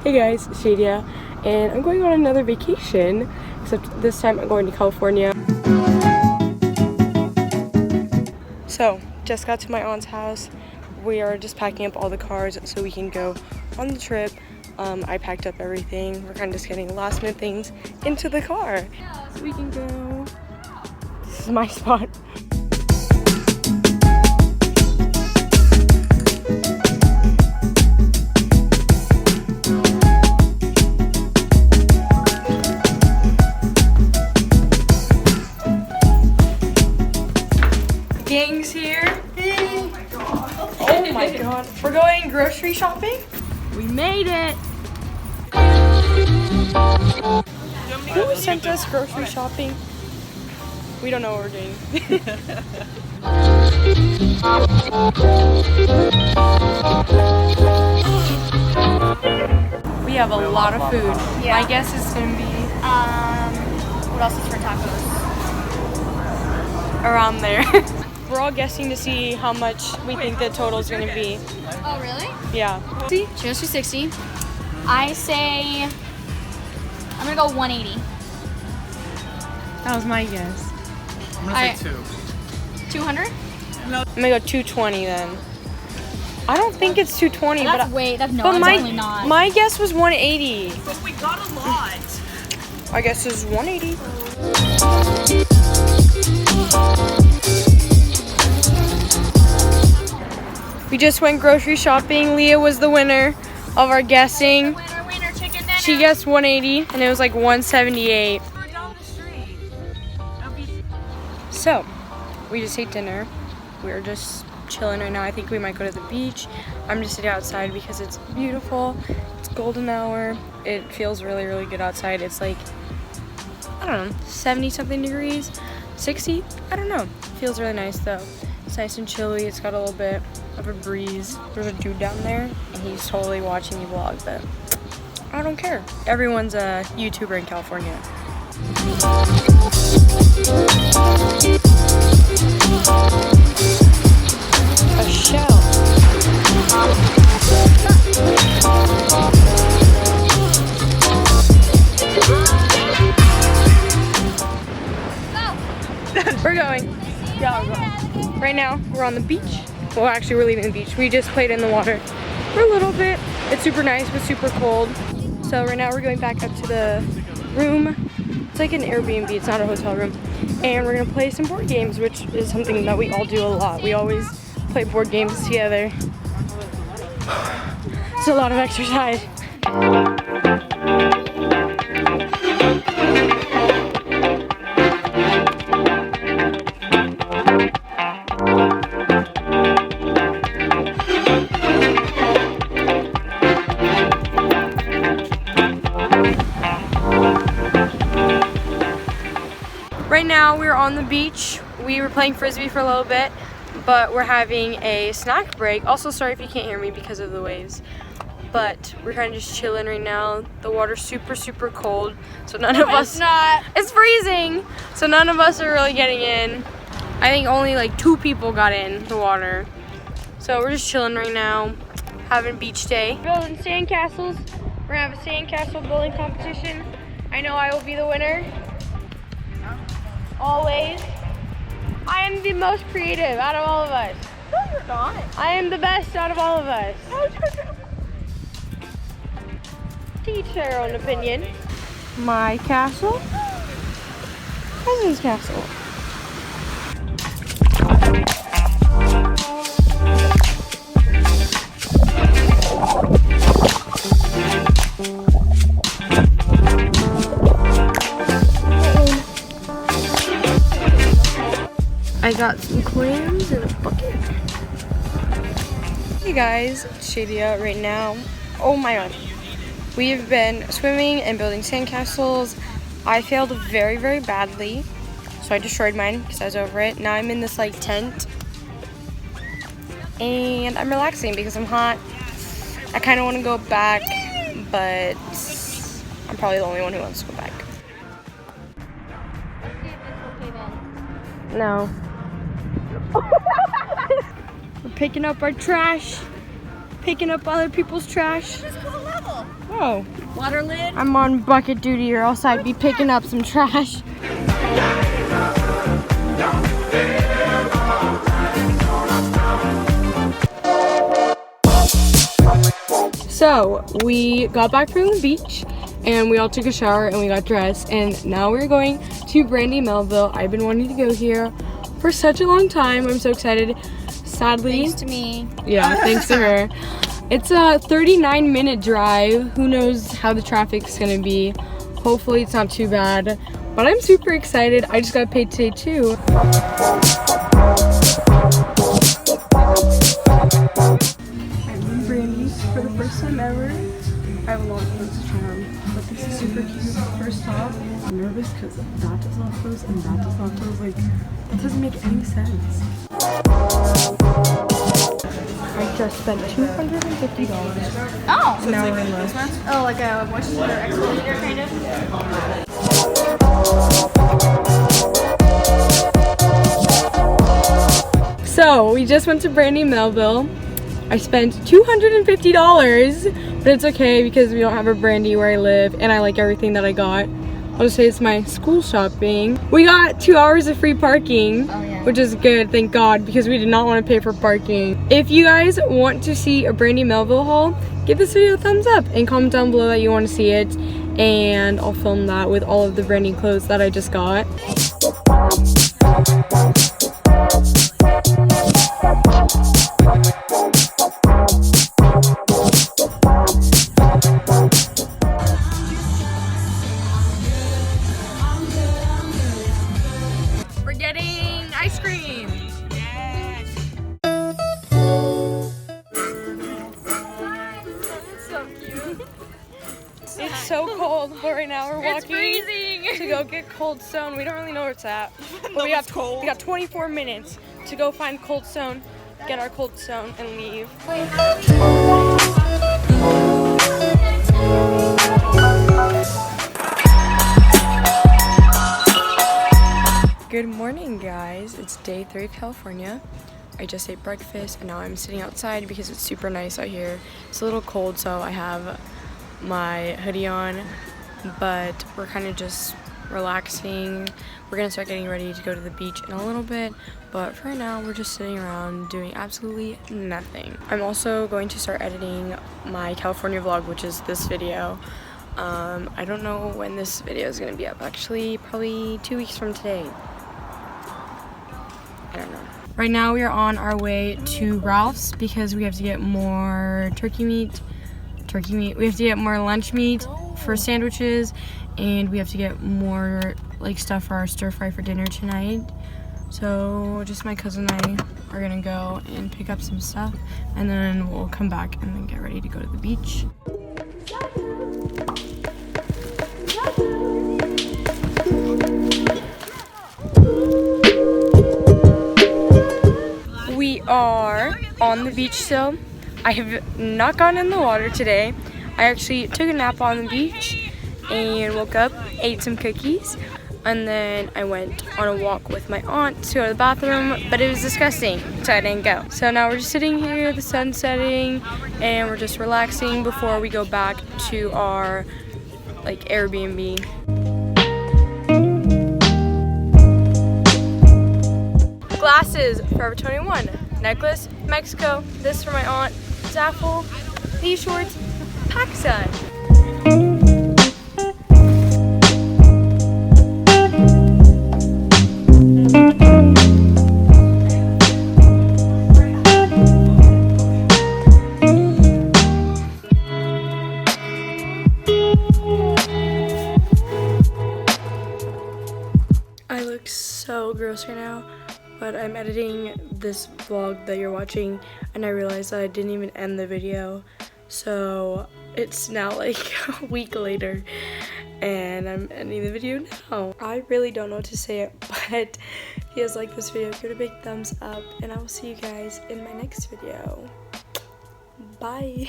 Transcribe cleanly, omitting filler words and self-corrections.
Hey guys, it's jdeeuh, and I'm going on another vacation, except this time I'm going to California. So, just got to my aunt's house. We are just packing up all the cars so we can go on the trip. I packed up everything. We're kind of just getting last minute things into the car so we can go. This is my spot. Gang's here. Oh my god. Oh my god. We're going grocery shopping. We made it. Who sent us grocery shopping? We don't know what we're doing. We have a lot of food. Yeah. My guess is gonna be what else is for tacos? Around there. We're all guessing to see how much we think the total is going to be. Oh, really? Yeah. See? Just 260. I say I'm going to go 180. That was my guess. I'm going to say 200? No. I'm going to go 220 then. I don't think it's 220. That's but way, that's no, but it's definitely not. My guess was 180. But we got a lot. My guess is 180. We just went grocery shopping. Leah was the winner of our guessing. Winner, chicken dinner. She guessed 180 and it was like 178. So, we just ate dinner. We're just chilling right now. I think we might go to the beach. I'm just sitting outside because it's beautiful. It's golden hour. It feels really, really good outside. It's like, I don't know, 70 something degrees, 60? I don't know. It feels really nice though. It's nice and chilly. It's got a little bit of a breeze. There's a dude down there and he's totally watching me vlog, but I don't care. Everyone's a YouTuber in California. A shell. We're going. Yeah, we're going. Right now, we're on the beach. Well, actually, we're leaving the beach. We just played in the water for a little bit. It's super nice, but super cold. So right now, we're going back up to the room. It's like an Airbnb. It's not a hotel room. And we're going to play some board games, which is something that we all do a lot. We always play board games together. It's a lot of exercise. Right now we're on the beach. We were playing frisbee for a little bit, but we're having a snack break. Also, sorry if you can't hear me because of the waves, but we're kind of just chilling right now. The water's super, super cold, so none of us. It's freezing, so none of us are really getting in. I think only like 2 people got in the water, so we're just chilling right now, having beach day. Building sandcastles. We're gonna have a sandcastle building competition. I know I will be the winner. Always. I am the most creative out of all of us. No, you're not. I am the best out of all of us. To each their own opinion. My castle. Cousin's castle. I got some clams in a bucket. Hey guys, it's jdeeuh right now. Oh my god. We've been swimming and building sandcastles. I failed very, very badly. So I destroyed mine because I was over it. Now I'm in this like tent. And I'm relaxing because I'm hot. I kind of want to go back, but I'm probably the only one who wants to go back. No. We're picking up our trash. Picking up other people's trash. This is a cool level. Oh. Water lid. I'm on bucket duty or else I'd be picking up some trash. So we got back from the beach and we all took a shower and we got dressed and now we're going to Brandy Melville. I've been wanting to go here for such a long time. I'm so excited. Sadly, Thanks to me. yeah, thanks to her. It's a 39-minute drive. Who knows how the traffic's gonna be. Hopefully it's not too bad, but I'm super excited. I just got paid today too. I'm in Brandy's for the first time ever. I have a lot of things to try on, but this is super cute. First off, I'm nervous because that does not close and that does not close. Like, that doesn't make any sense. I just spent $250. Oh. So now we're in love. Oh, like a moisture exfoliator kind of? So we just went to Brandy Melville. I spent $250, but it's okay because we don't have a Brandy where I live and I like everything that I got. I'll just say it's my school shopping. We got 2 hours of free parking, which is good, thank God, because we did not want to pay for parking. If you guys want to see a Brandy Melville haul, give this video a thumbs up and comment down below that you want to see it, and I'll film that with all of the Brandy clothes that I just got. We're getting ice cream. Yes. So cute. It's so cold, but right now we're walking to go get Cold Stone. We don't really know where it's at, but we got 24 minutes to go find Cold Stone, get our Cold Stone, and leave. Good morning, guys. It's day 3 of California. I just ate breakfast and now I'm sitting outside because it's super nice out here. It's a little cold, so I have my hoodie on, but we're kind of just relaxing. We're gonna start getting ready to go to the beach in a little bit, but for now we're just sitting around doing absolutely nothing. I'm also going to start editing my California vlog, which is this video. I don't know when this video is gonna be up. Actually, probably 2 weeks from today. I don't know. Right now we are on our way to Ralph's because we have to get more turkey meat. We have to get more lunch meat for sandwiches, and we have to get more like stuff for our stir fry for dinner tonight. So just my cousin and I are gonna go and pick up some stuff, and then we'll come back and then get ready to go to the beach. We are on the beach still. I have not gone in the water today. I actually took a nap on the beach and woke up, ate some cookies, and then I went on a walk with my aunt to go to the bathroom, but it was disgusting, so I didn't go. So now we're just sitting here, the sun's setting, and we're just relaxing before we go back to our like Airbnb. Glasses, Forever 21. Necklace, Mexico. This for my aunt, Zaffle. These shorts, PacSun. I look so gross right now, but I'm editing this vlog that you're watching and I realized that I didn't even end the video, so it's now like a week later and I'm ending the video now. I really don't know what to say, but if you guys like this video, give it a big thumbs up and I will see you guys in my next video. Bye.